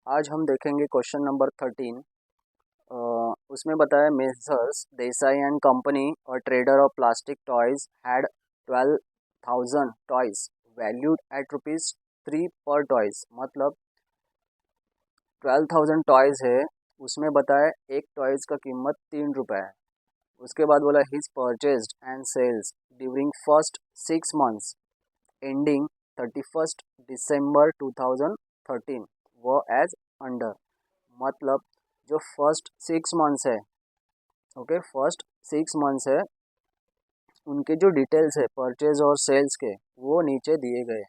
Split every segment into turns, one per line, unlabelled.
आज हम देखेंगे क्वेश्चन नंबर 13। उसमें बताया मेसर्स देसाई एंड कंपनी और trader of plastic toys had 12,000 toys valued at rupees 3 पर टॉयज। मतलब 12,000 टॉयज है, उसमें बताया एक टॉयज का कीमत 3 रुपये है। उसके बाद बोला his purchased and sales during first 6 months ending 31 December 2013 वो एज अंडर। मतलब जो फर्स्ट 6 मंथ्स है, ओके, फर्स्ट 6 मंथ्स है, उनके जो डिटेल्स है परचेज और सेल्स के वो नीचे दिए गए हैं।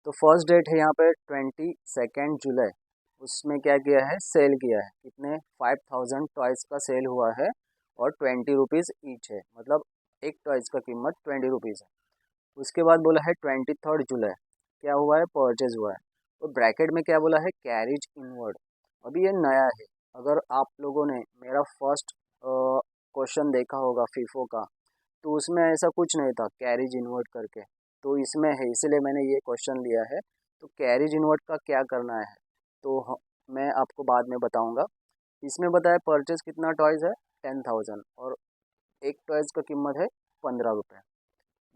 तो फर्स्ट डेट है यहाँ पे 22 जुलाई। उसमें क्या किया है, सेल किया है। कितने 5,000 टॉयज़ का सेल हुआ है और 20 रुपीज़ ईच है। मतलब एक टॉयज़ का कीमत 20 रुपीज़ है। उसके बाद बोला है 23 जुलाई क्या हुआ है, परचेज हुआ है। और ब्रैकेट में क्या बोला है, कैरिज इनवर्ड। अभी ये नया है। अगर आप लोगों ने मेरा फर्स्ट क्वेश्चन देखा होगा फीफो का, तो उसमें ऐसा कुछ नहीं था कैरिज इनवर्ट करके। तो इसमें है, इसीलिए मैंने ये क्वेश्चन लिया है। तो कैरिज इनवर्ट का क्या करना है तो मैं आपको बाद में बताऊंगा। इसमें बताया परचेज कितना टॉयज़ है, 10,000, और एक टॉयज़ का कीमत है 15 रुपये।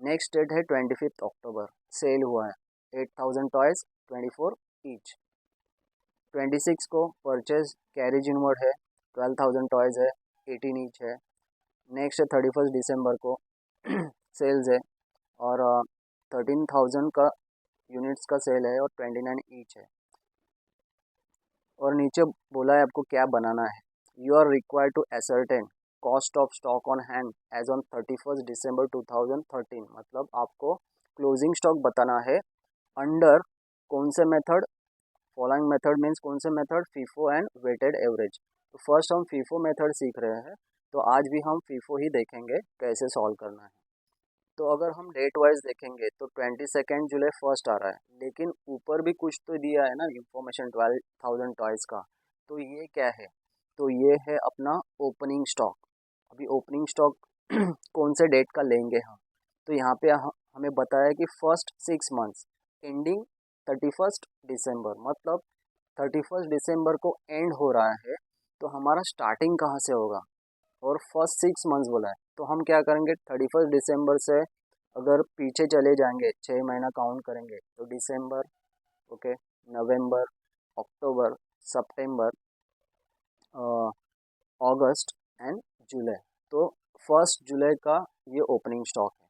नेक्स्ट डेट है 25 अक्टूबर, सेल हुआ है 8,000 टॉयज़ 24 ईच। 26 को परचेज कैरिज इनवर्ड है, 12,000 टॉयज़ है, 18 ईच है। नेक्स्ट है 31 दिसंबर को सेल्स है और 13,000 का यूनिट्स का सेल है और 29 ईच है। और नीचे बोला है आपको क्या बनाना है। You are required to ascertain cost of stock on hand as on 31 December 2013। मतलब आपको क्लोजिंग स्टॉक बताना है अंडर कौन से मेथड, फॉलोइंग मेथड मीन्स कौन से method, FIFO and weighted average. तो फर्स्ट हम फीफो मेथड सीख रहे हैं, तो आज भी हम फीफो ही देखेंगे कैसे सॉल्व करना है। तो अगर हम डेट वाइज देखेंगे तो 22 जुलाई फर्स्ट आ रहा है, लेकिन ऊपर भी कुछ तो दिया है ना इंफॉर्मेशन 12,000 टॉयज़ का। तो ये क्या है, तो ये है अपना ओपनिंग स्टॉक। अभी ओपनिंग स्टॉक कौन से डेट का लेंगे हम, तो यहाँ पे हमें बताया कि फर्स्ट 6 मंथ्स एंडिंग 31 दिसंबर। मतलब 31 दिसंबर को एंड हो रहा है, तो हमारा स्टार्टिंग कहाँ से होगा। और फर्स्ट 6 मंथ्स बोला है, तो हम क्या करेंगे 31 दिसंबर से अगर पीछे चले जाएंगे, 6 महीना काउंट करेंगे, तो दिसंबर, okay, November, October, September, August and जुलाई। तो 1 जुलाई का ये ओपनिंग स्टॉक है।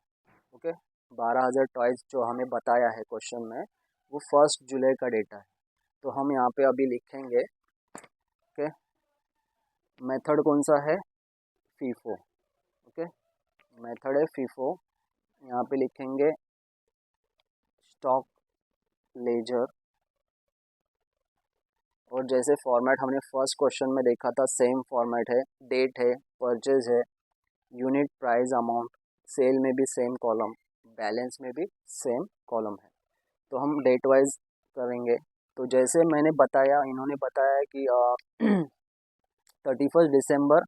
ओके, 12,000 टॉयज़ जो हमें बताया है क्वेश्चन में, वो 1 जुलाई का डेटा है। तो हम यहाँ पे अभी लिखेंगे, ओके, मेथड कौन सा है, फीफो। ओके, मेथड है फीफो। यहाँ पे लिखेंगे स्टॉक लेजर, और जैसे फॉर्मेट हमने फर्स्ट क्वेश्चन में देखा था सेम फॉर्मेट है। डेट है, परचेज है, यूनिट प्राइस अमाउंट, सेल में भी सेम कॉलम, बैलेंस में भी सेम कॉलम है। तो हम डेट वाइज करेंगे। तो जैसे मैंने बताया, इन्होंने बताया कि 31 दिसंबर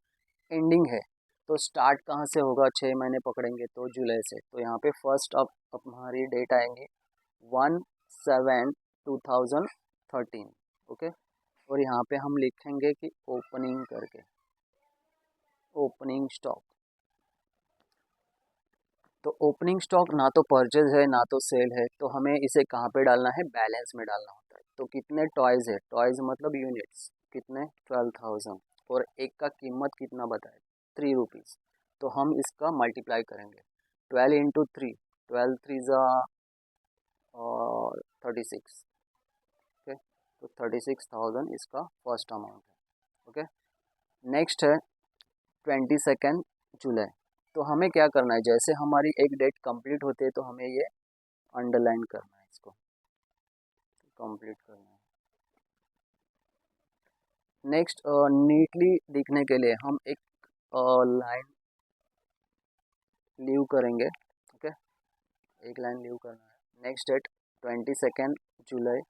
एंडिंग है, तो स्टार्ट कहाँ से होगा, 6 महीने पकड़ेंगे तो जुलाई से। तो यहाँ पे फर्स्ट अब हमारी डेट आएंगे 1/7/2013। ओके, और यहाँ पे हम लिखेंगे कि ओपनिंग करके, ओपनिंग स्टॉक। तो ओपनिंग स्टॉक ना तो परचेज है ना तो सेल है, तो हमें इसे कहाँ पे डालना है, बैलेंस में डालना होता है। तो कितने टॉयज़ है, टॉयज़ मतलब यूनिट्स, कितने 12,000, और एक का कीमत कितना बताए, 3 रुपीज़। तो हम इसका मल्टीप्लाई करेंगे 12 × 3, 12 3 और 36। ओके, तो 36,000 इसका फर्स्ट अमाउंट है। ओके, नेक्स्ट है 22 जुलाई। तो हमें क्या करना है, जैसे हमारी एक डेट कंप्लीट होती है तो हमें ये अंडरलाइन करना है, इसको कंप्लीट करना है। नेक्स्ट नीटली दिखने के लिए हम एक लाइन लीव करेंगे। ओके, एक लाइन लीव करना है। नेक्स्ट डेट 22 जुलाई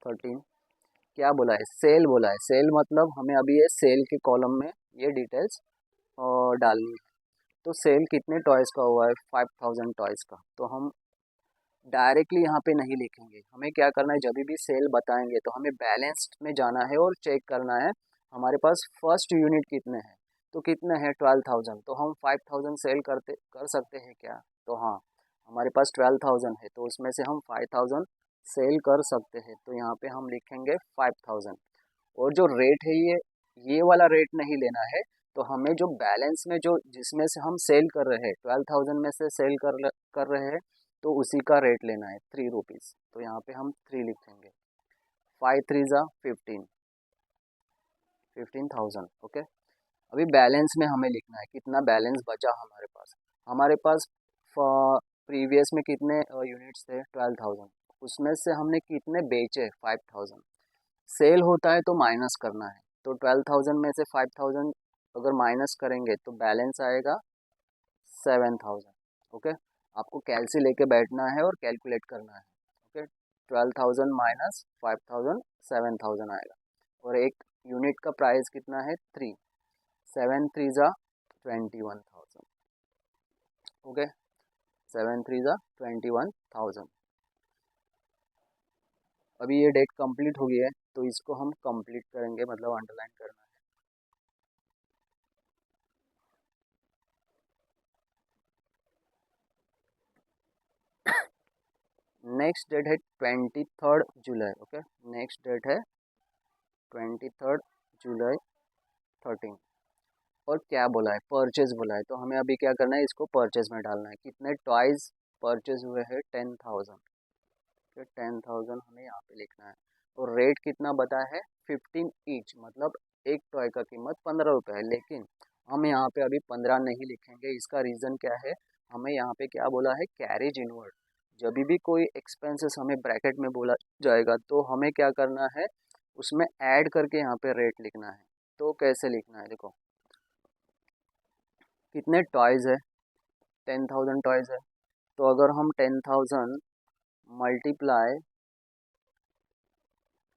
13। क्या बोला है, सेल बोला है। सेल मतलब हमें अभी ये सेल के कॉलम में ये डिटेल्स डालनी है। तो सेल कितने टॉयज़ का हुआ है, 5,000 टॉयज़ का। तो हम डायरेक्टली यहाँ पे नहीं लिखेंगे। हमें क्या करना है, जब भी सेल बताएंगे तो हमें बैलेंस्ड में जाना है और चेक करना है हमारे पास फर्स्ट यूनिट कितने हैं। तो कितने हैं 12,000, तो हम 5,000 सेल कर सकते हैं क्या? तो हाँ, हमारे पास 12,000 है तो उसमें से हम 5,000 सेल कर सकते हैं। तो यहाँ पे हम लिखेंगे 5,000। और जो रेट है ये वाला रेट नहीं लेना है। तो हमें जो बैलेंस में जो जिसमें से हम सेल कर रहे हैं 12,000 में से सेल कर रहे हैं तो उसी का रेट लेना है 3 रुपीज़। तो यहाँ पे हम 3 लिखेंगे। 5 3 ज़ा 15, 15,000। ओके, अभी बैलेंस में हमें लिखना है कितना बैलेंस बचा हमारे पास। हमारे पास प्रीवियस में कितने यूनिट्स थे 12,000, उसमें से हमने कितने बेचे 5,000। सेल होता है तो माइनस करना है। तो 12,000 में से 5,000 अगर माइनस करेंगे तो बैलेंस आएगा 7,000। ओके, आपको कैलसी लेके बैठना है और कैलकुलेट करना है। ओके, 12,000 माइनस 5,000 7,000 आएगा। और एक यूनिट का प्राइस कितना है 3, 7 3 ज़ा 21,000। ओके, 7 3 ज़ा 21,000। अभी ये डेट कंप्लीट हो गई है तो इसको हम कंप्लीट करेंगे, मतलब अंडरलाइन करना है। नेक्स्ट डेट है 23 जुलाई। ओके, नेक्स्ट डेट है 23 जुलाई 13। और क्या बोला है, परचेज बोला है। तो हमें अभी क्या करना है, इसको परचेज में डालना है। कितने टॉयज परचेज हुए हैं 10,000। ओके, 10,000 हमें यहाँ पे लिखना है। और रेट कितना बताया है 15 ईच, मतलब एक टॉय का कीमत 15 रुपये है। लेकिन हम यहाँ पे अभी 15 नहीं लिखेंगे। इसका रीज़न क्या है, हमें यहाँ पे क्या बोला है कैरेज इनवर्ड। जब भी कोई एक्सपेंसेस हमें ब्रैकेट में बोला जाएगा तो हमें क्या करना है, उसमें ऐड करके यहाँ पे रेट लिखना है। तो कैसे लिखना है, देखो कितने टॉयज़ है 10,000 टॉयज़ है। तो अगर हम 10,000 मल्टीप्लाई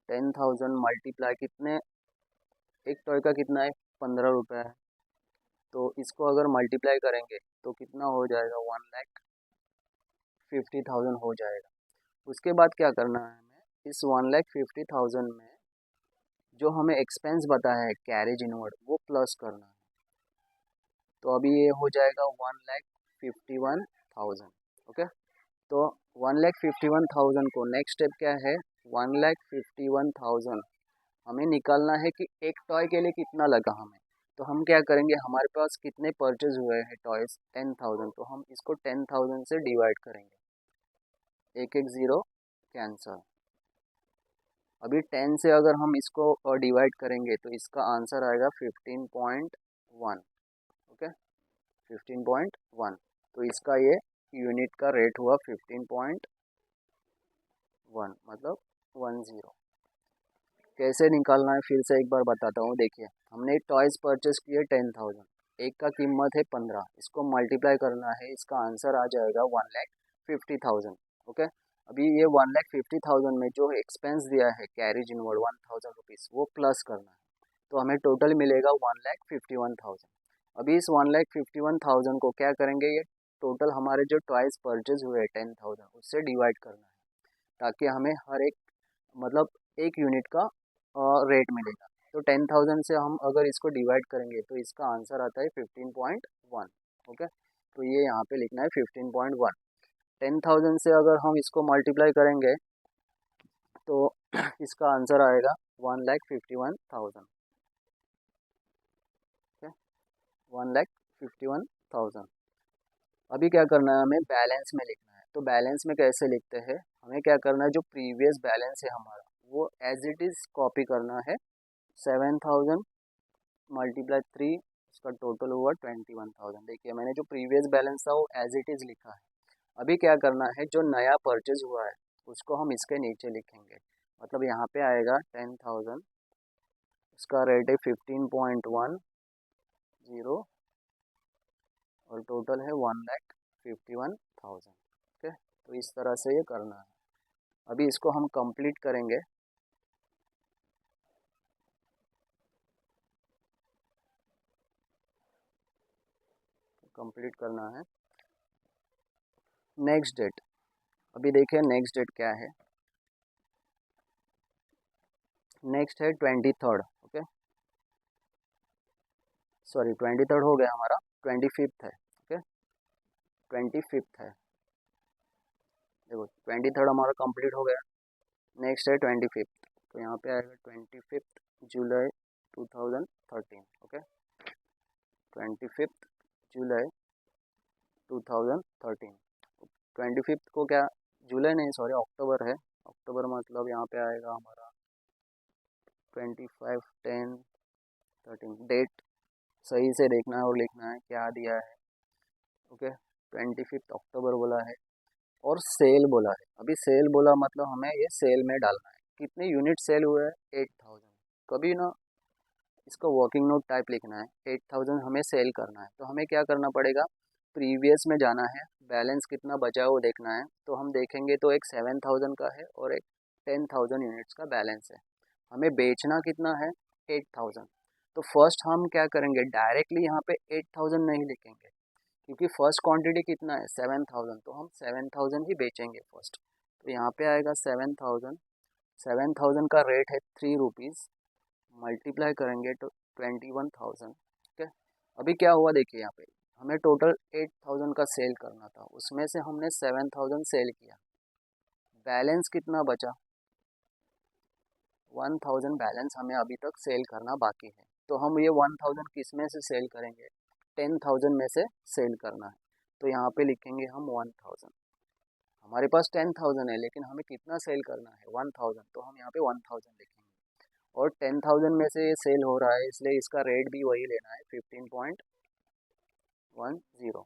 10,000 मल्टीप्लाई कितने, एक टॉय का कितना है 15 रुपये है। तो इसको अगर मल्टीप्लाई करेंगे तो कितना हो जाएगा 1,50,000 हो जाएगा। उसके बाद क्या करना है हमें, इस 1,50,000 में जो हमें एक्सपेंस बताया है कैरेज इनवर्ड वो प्लस करना है। तो अभी ये हो जाएगा 1,51,000। ओके, तो 1,51,000 को नेक्स्ट स्टेप क्या है, 1,51,000 हमें निकालना है कि एक टॉय के लिए कितना लगा हमें। तो हम क्या करेंगे, हमारे पास कितने परचेज हुए हैं टॉयज 10,000, तो हम इसको 10,000 से डिवाइड करेंगे। एक एक ज़ीरो कैंसल। अभी 10 से अगर हम इसको डिवाइड करेंगे तो इसका आंसर आएगा 15.1। ओके, 15.1। तो इसका ये यूनिट का रेट हुआ 15.1, मतलब 10। कैसे निकालना है फिर से एक बार बताता हूँ। देखिए, हमने टॉयज़ परचेस किए 10,000, एक का कीमत है 15, इसको मल्टीप्लाई करना है, इसका आंसर आ जाएगा 1,50,000। ओके, अभी ये 1,50,000 में जो एक्सपेंस दिया है कैरेज इनवर्ड 1,000 रुपीज़ वो प्लस करना है। तो हमें टोटल मिलेगा 1,51,000। अभी इस 1,51,000 को क्या करेंगे, ये टोटल हमारे जो टॉयज़ परचेज हुए 10,000 उससे डिवाइड करना है, ताकि हमें हर एक, मतलब एक यूनिट का रेट मिलेगा। तो 10,000 से हम अगर इसको डिवाइड करेंगे तो इसका आंसर आता है 15.1। ओके, तो ये यहाँ पे लिखना है 15.1। 10,000 से अगर हम इसको मल्टीप्लाई करेंगे तो इसका आंसर आएगा 1,51,000। ओके, 1,51,000। अभी क्या करना है, हमें बैलेंस में लिखना है। तो बैलेंस में कैसे लिखते हैं, हमें क्या करना है, जो प्रीवियस बैलेंस है हमारा वो एज इट इज़ कॉपी करना है। 7,000 मल्टीप्लाई 3, उसका टोटल हुआ 21,000। देखिए, मैंने जो प्रीवियस बैलेंस था वो एज इट इज़ लिखा है। अभी क्या करना है, जो नया परचेज हुआ है उसको हम इसके नीचे लिखेंगे। मतलब यहाँ पे आएगा 10,000, इसका रेट है 15.10 और टोटल है 1,51,000। ओके, तो इस तरह से ये करना है। अभी इसको हम कंप्लीट करेंगे। कंप्लीट करना है। नेक्स्ट डेट, अभी देखिए नेक्स्ट डेट क्या है, नेक्स्ट है 23rd। ओके, सॉरी 23rd हो गया हमारा, 25th है। ओके, 25th है, देखो 23rd हमारा कंप्लीट हो गया, नेक्स्ट है 25th। तो यहाँ पे आएगा 25 जुलाई 2013। ओके, 25 जुलाई 2013। 25 को क्या, जुलाई नहीं सॉरी अक्टूबर है, अक्टूबर मतलब यहाँ पे आएगा हमारा 25/10/13। डेट सही से देखना है और लिखना है क्या दिया है। ओके, 25 अक्टूबर बोला है और सेल बोला है। अभी सेल बोला मतलब हमें ये सेल में डालना है, कितने यूनिट सेल हुए हैं, 8000। कभी ना इसका वर्किंग नोट टाइप लिखना है, 8000 हमें सेल करना है। तो हमें क्या करना पड़ेगा, प्रीवियस में जाना है, बैलेंस कितना बचा है वो देखना है। तो हम देखेंगे तो एक 7000 का है और एक 10000 यूनिट्स का बैलेंस है। हमें बेचना कितना है, 8000। तो फर्स्ट हम क्या करेंगे, डायरेक्टली यहाँ पे 8000 नहीं लिखेंगे, क्योंकि फर्स्ट क्वांटिटी कितना है 7000, तो हम 7000 ही बेचेंगे फर्स्ट। तो यहाँ पे आएगा 7000, 7000 का रेट है 3 रुपीज़, मल्टीप्लाई करेंगे तो 21,000। ठीक है, अभी क्या हुआ देखिए यहाँ पे, हमें टोटल 8000 का सेल करना था, उसमें से हमने 7000 सेल किया, बैलेंस कितना बचा, 1000 बैलेंस हमें अभी तक सेल करना बाकी है। तो हम ये 1000 किस में से सेल करेंगे, 10000 में से सेल करना है। तो यहाँ पे लिखेंगे हम 1000। हमारे पास 10000 है लेकिन हमें कितना सेल करना है, 1000, तो हम यहाँ पे 1000 लिखेंगे। और 10000 में से ये सेल हो रहा है इसलिए इसका रेट भी वही लेना है, 15.10।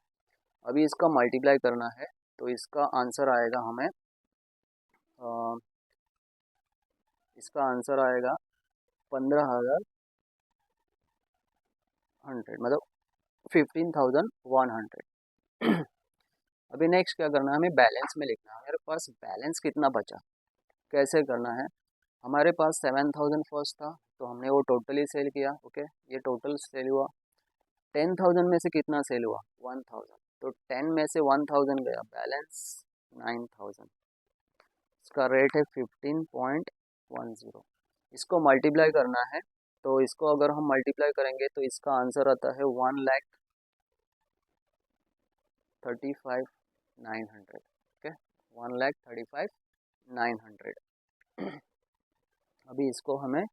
अभी इसका मल्टीप्लाई करना है तो इसका आंसर आएगा हमें इसका आंसर आएगा 15100, मतलब 15100। अभी नेक्स्ट क्या करना है, हमें बैलेंस में लिखना है, हमारे पास बैलेंस कितना बचा, कैसे करना है। हमारे पास 7000 फर्स्ट था तो हमने वो टोटली सेल किया। ओके, ये टोटल सेल हुआ, 10000 में से कितना सेल हुआ, 1000, तो 10 में से 1000 गया, बैलेंस 9000। इसका रेट है 15.10। इसको मल्टीप्लाई करना है, तो इसको अगर हम मल्टीप्लाई करेंगे तो इसका आंसर आता है 1,35,900। ओके, 1,35,900। अभी इसको हमें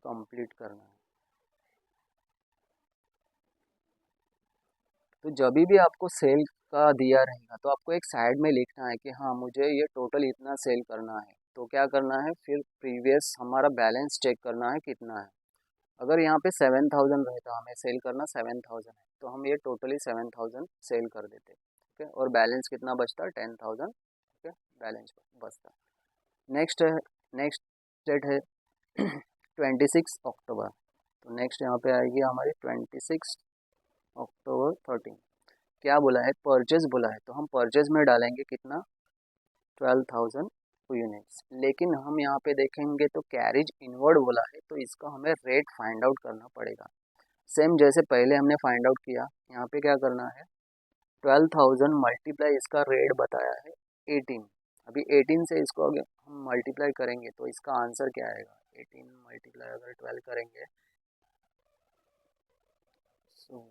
कंप्लीट करना है। तो जब भी आपको सेल का दिया रहेगा तो आपको एक साइड में लिखना है कि हाँ मुझे ये टोटल इतना सेल करना है। तो क्या करना है, फिर प्रीवियस हमारा बैलेंस चेक करना है कितना है। अगर यहाँ पे 7000 रहता, हमें सेल करना 7000 है, तो हम ये टोटली 7000 सेल कर देते। ठीक है, और बैलेंस कितना बचता, 10000। ठीक है, बैलेंस बचता। नेक्स्ट है, नेक्स्ट डेट है 26 अक्टूबर। तो नेक्स्ट यहाँ पे आएगी हमारी 26 अक्टूबर 13। क्या बोला है, परचेज बोला है, तो हम परचेज में डालेंगे कितना, 12000 यूनिट्स। लेकिन हम यहाँ पे देखेंगे तो कैरिज इनवर्ड बोला है, तो इसका हमें रेट फाइंड आउट करना पड़ेगा। सेम जैसे पहले हमने फाइंड आउट किया, यहाँ पे क्या करना है, 12000 मल्टीप्लाई इसका रेट बताया है 18। अभी 18 से इसको अगर हम मल्टीप्लाई करेंगे तो इसका आंसर क्या आएगा, 18 मल्टीप्लाई अगर 12 करेंगे, so,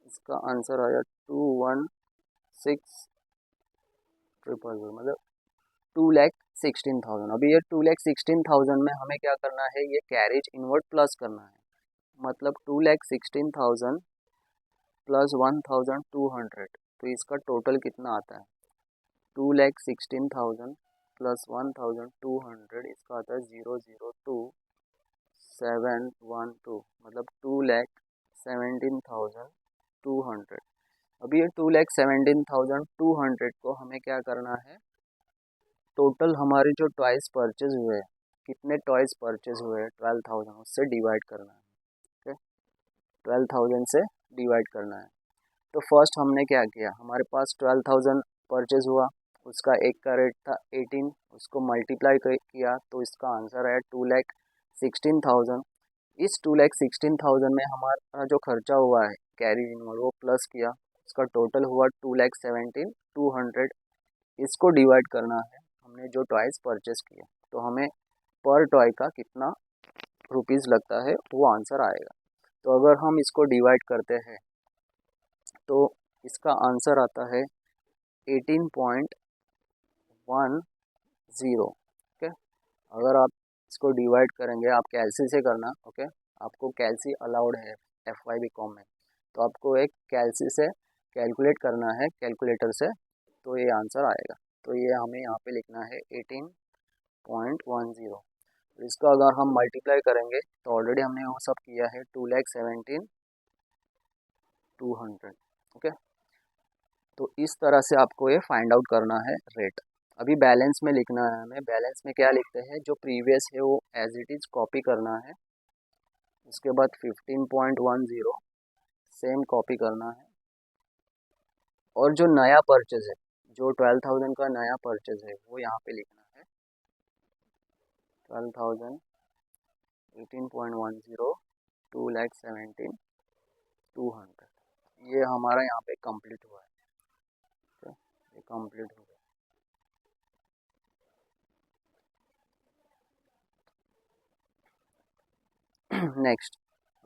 इसका आंसर आया 216,000, मतलब 2,16,000। अभी ये 2,16,000 में हमें क्या करना है, ये कैरेज इनवर्ट प्लस करना है, मतलब 2,16,000 प्लस 1,200। तो इसका टोटल कितना आता है, 2,16,000 प्लस 1,200, इसका आता है 0,02712, मतलब 2,17,200। अभी ये 2,17,200 को हमें क्या करना है, टोटल हमारे जो टॉयज़ परचेज हुए हैं, कितने टॉयज़ परचेज हुए हैं 12,000, उससे डिवाइड करना है। ठीक है, 12,000 से डिवाइड करना है। तो फर्स्ट हमने क्या किया, हमारे पास 12,000 परचेज हुआ, उसका एक का रेट था 18, उसको मल्टीप्लाई किया तो इसका आंसर आया 2,16,000। इस 2,16,000 में हमारा जो खर्चा हुआ है कैरी इनवर्ड वो प्लस किया, इसका टोटल हुआ 2,17,200। इसको डिवाइड करना है हमने जो टॉयज़ परचेस किए, तो हमें पर टॉय का कितना रुपीज़ लगता है वो आंसर आएगा। तो अगर हम इसको डिवाइड करते हैं तो इसका आंसर आता है 18.10। ओके, अगर आप इसको डिवाइड करेंगे, आप कैलसी से करना। ओके, आपको कैलसी अलाउड है FY BCom में, तो आपको एक कैलसी से कैलकुलेट करना है कैलकुलेटर से, तो ये आंसर आएगा। तो ये हमें यहाँ पे लिखना है 18.10। इसको अगर हम मल्टीप्लाई करेंगे तो ऑलरेडी हमने वो सब किया है 2,17,200। ओके, तो इस तरह से आपको ये फाइंड आउट करना है रेट। अभी बैलेंस में लिखना है हमें। बैलेंस में क्या लिखते हैं, जो प्रीवियस है वो एज इट इज़ कॉपी करना है। उसके बाद 15.10 सेम कॉपी करना है, और जो नया परचेज है, जो 12,000 का नया परचेज है वो यहाँ पे लिखना है 12,000, 18.10, 2,17,200। ये हमारा यहाँ पे कंप्लीट हुआ है। ये कंप्लीट हो गया। नेक्स्ट,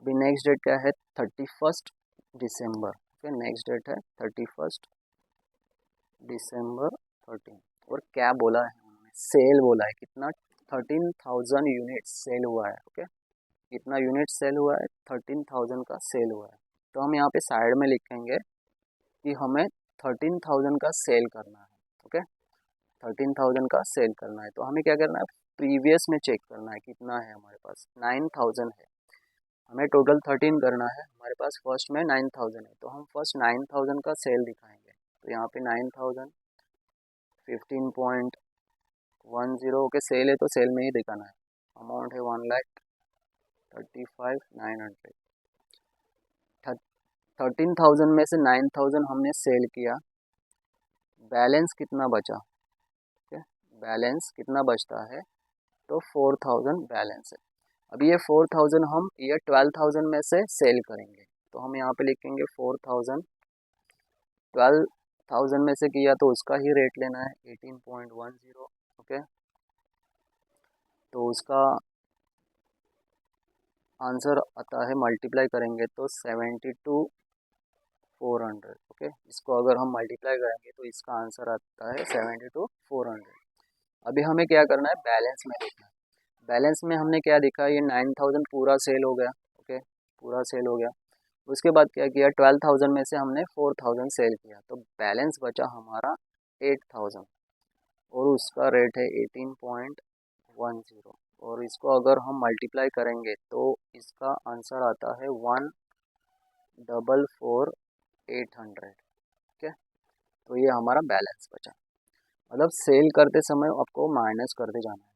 अभी नेक्स्ट डेट क्या है, 31 दिसंबर। ओके, नेक्स्ट डेट है 31 दिसंबर 13। और क्या बोला है उन्होंने, सेल बोला है। कितना, 13,000 यूनिट सेल हुआ है। ओके, कितना यूनिट सेल हुआ है, 13,000 का सेल हुआ है। तो हम यहाँ पे साइड में लिखेंगे कि हमें 13,000 का सेल करना है। ओके, 13,000 का सेल करना है, तो हमें क्या करना है, प्रीवियस में चेक करना है कितना है हमारे पास। 9,000 है, हमें टोटल 13 करना है, हमारे पास फर्स्ट में 9,000 है, तो हम फर्स्ट 9,000 का सेल दिखाएंगे। तो यहाँ पे 9,000, 15.10 के सेल है, तो सेल में ही दिखाना है। अमाउंट है 1,35,900। 13,000 में से 9,000 हमने सेल किया, बैलेंस कितना बचा। ठीक है, बैलेंस कितना बचता है, तो 4,000 बैलेंस है। अभी ये 4,000 हम ये 12,000 में से सेल करेंगे, तो हम यहाँ पे लिखेंगे 4,000, 12,000 में से किया तो उसका ही रेट लेना है 18.10। ओके, तो उसका आंसर आता है, मल्टीप्लाई करेंगे तो 72,400। ओके, इसको अगर हम मल्टीप्लाई करेंगे तो इसका आंसर आता है 72,400। अभी हमें क्या करना है, बैलेंस में देखना है। बैलेंस में हमने क्या देखा, ये 9,000 पूरा सेल हो गया। ओके, पूरा सेल हो गया। उसके बाद क्या किया, 12,000 में से हमने 4,000 सेल किया, तो बैलेंस बचा हमारा 8,000, और उसका रेट है 18.10। और इसको अगर हम मल्टीप्लाई करेंगे तो इसका आंसर आता है 1,44,800। ठीक है, तो ये हमारा बैलेंस बचा। मतलब सेल करते समय आपको माइनस करते जाना है।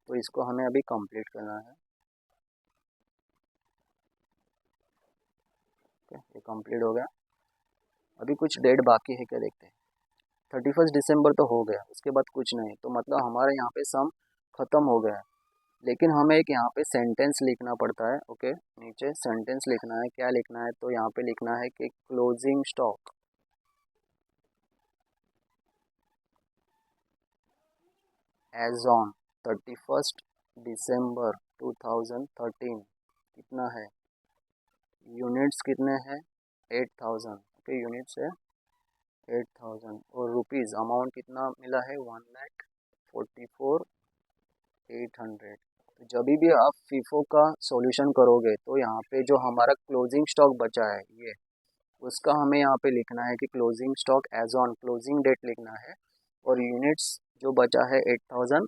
तो इसको हमें अभी कंप्लीट करना है। ठीक है, ये कंप्लीट हो गया। अभी कुछ डेट बाकी है क्या, देखते हैं। 31 दिसंबर तो हो गया, उसके बाद कुछ नहीं, तो मतलब हमारे यहाँ पे सम ख़त्म हो गया है। लेकिन हमें एक यहाँ पे सेंटेंस लिखना पड़ता है। ओके, नीचे सेंटेंस लिखना है। क्या लिखना है, तो यहाँ पे लिखना है कि closing stock as on 31 December 2013 कितना है, यूनिट्स कितने हैं, 8,000। ओके, यूनिट्स है 8,000, और रुपीज़ अमाउंट कितना मिला है, 1,44,800। तो जब भी आप फीफो का सॉल्यूशन करोगे तो यहाँ पे जो हमारा क्लोजिंग स्टॉक बचा है ये, उसका हमें यहाँ पे लिखना है कि closing stock as on closing date लिखना है, और यूनिट्स जो बचा है 8,000,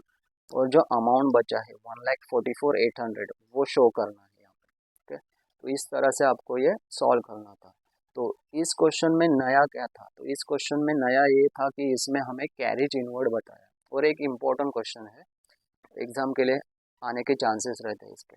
और जो अमाउंट बचा है 1,44,800 वो शो करना है यहाँ पे। ओके, तो इस तरह से आपको ये सॉल्व करना था। तो इस क्वेश्चन में नया क्या था, तो इस क्वेश्चन में नया ये था कि इसमें हमें कैरेज इनवर्ड बताया, और एक इम्पोर्टेंट क्वेश्चन है, एग्जाम के लिए आने के चांसेस रहते हैं इसके।